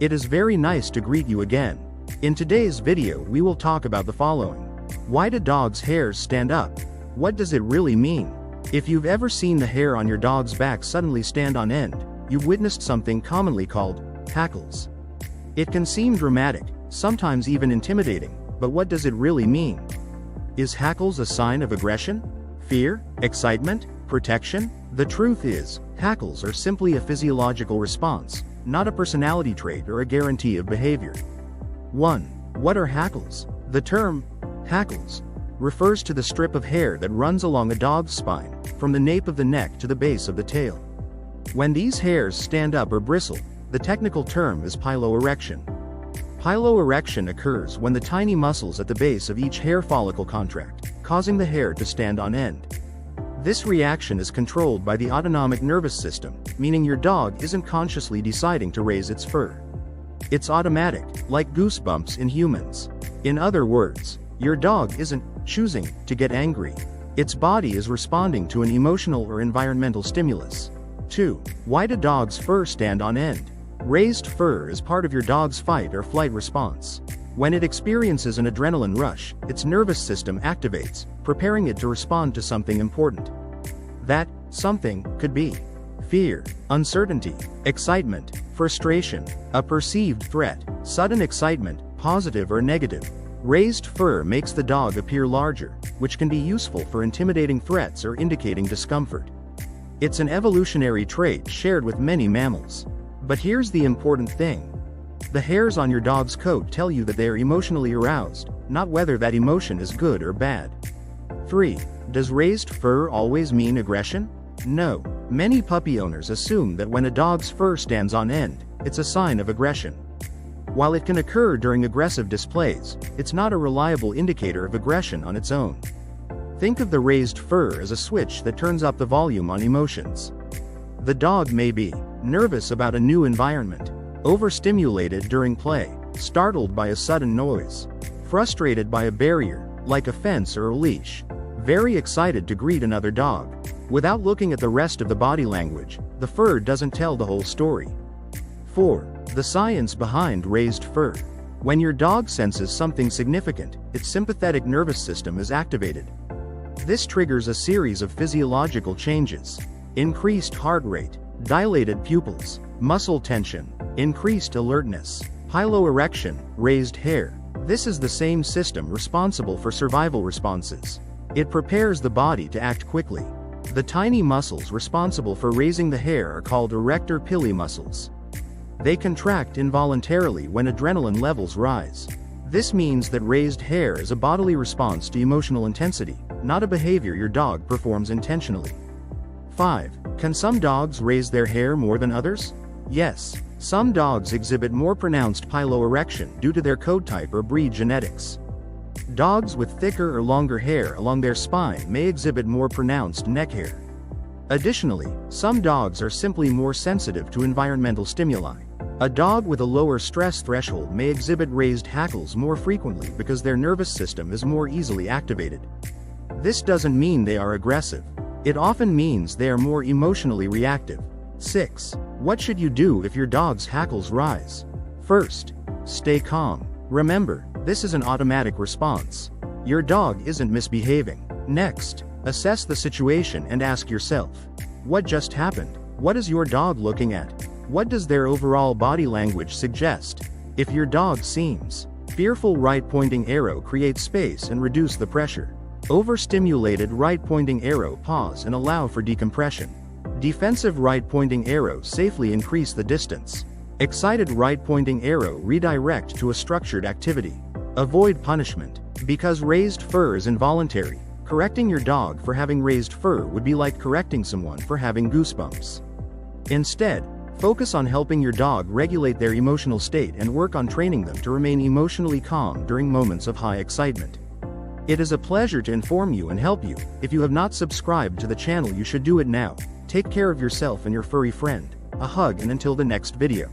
It is very nice to greet you again. In today's video we will talk about the following. Why do dogs' hairs stand up? What does it really mean? If you've ever seen the hair on your dog's back suddenly stand on end, you've witnessed something commonly called hackles. It can seem dramatic, sometimes even intimidating, but what does it really mean? Is hackles a sign of aggression? Fear? Excitement? Protection? The truth is, hackles are simply a physiological response, not a personality trait or a guarantee of behavior. 1. What are hackles? The term, hackles, refers to the strip of hair that runs along a dog's spine, from the nape of the neck to the base of the tail. When these hairs stand up or bristle, the technical term is piloerection. Piloerection occurs when the tiny muscles at the base of each hair follicle contract, causing the hair to stand on end. This reaction is controlled by the autonomic nervous system, meaning your dog isn't consciously deciding to raise its fur. It's automatic, like goosebumps in humans. In other words, your dog isn't choosing to get angry. Its body is responding to an emotional or environmental stimulus. 2. Why do dogs' fur stand on end? Raised fur is part of your dog's fight or flight response. When it experiences an adrenaline rush, its nervous system activates, preparing it to respond to something important. That something could be fear, uncertainty, excitement, frustration, a perceived threat, sudden excitement, positive or negative. Raised fur makes the dog appear larger, which can be useful for intimidating threats or indicating discomfort. It's an evolutionary trait shared with many mammals. But here's the important thing. The hairs on your dog's coat tell you that they are emotionally aroused, not whether that emotion is good or bad. 3. Does raised fur always mean aggression? No. Many puppy owners assume that when a dog's fur stands on end, it's a sign of aggression. While it can occur during aggressive displays, it's not a reliable indicator of aggression on its own. Think of the raised fur as a switch that turns up the volume on emotions. The dog may be nervous about a new environment, overstimulated during play, startled by a sudden noise, frustrated by a barrier, like a fence or a leash, very excited to greet another dog. Without looking at the rest of the body language, the fur doesn't tell the whole story. 4. The science behind raised fur. When your dog senses something significant, its sympathetic nervous system is activated. This triggers a series of physiological changes: increased heart rate, dilated pupils, muscle tension, increased alertness, piloerection, raised hair. This is the same system responsible for survival responses. It prepares the body to act quickly. The tiny muscles responsible for raising the hair are called erector pili muscles. They contract involuntarily when adrenaline levels rise. This means that raised hair is a bodily response to emotional intensity, not a behavior your dog performs intentionally. 5. Can some dogs raise their hair more than others? Yes. Some dogs exhibit more pronounced piloerection due to their coat type or breed genetics. Dogs with thicker or longer hair along their spine may exhibit more pronounced neck hair. Additionally, some dogs are simply more sensitive to environmental stimuli. A dog with a lower stress threshold may exhibit raised hackles more frequently because their nervous system is more easily activated. This doesn't mean they are aggressive. It often means they are more emotionally reactive. 6. What should you do if your dog's hackles rise? First, stay calm. Remember, this is an automatic response. Your dog isn't misbehaving. Next, assess the situation and ask yourself, what just happened? What is your dog looking at? What does their overall body language suggest? If your dog seems fearful, right-pointing arrow, create space and reduce the pressure. Overstimulated right-pointing arrow, pause and allow for decompression. Defensive right-pointing arrow, safely increase the distance. Excited right-pointing arrow, redirect to a structured activity. Avoid punishment. Because raised fur is involuntary, correcting your dog for having raised fur would be like correcting someone for having goosebumps. Instead, focus on helping your dog regulate their emotional state and work on training them to remain emotionally calm during moments of high excitement. It is a pleasure to inform you and help you. If you have not subscribed to the channel, you should do it now. Take care of yourself and your furry friend. A hug, and until the next video.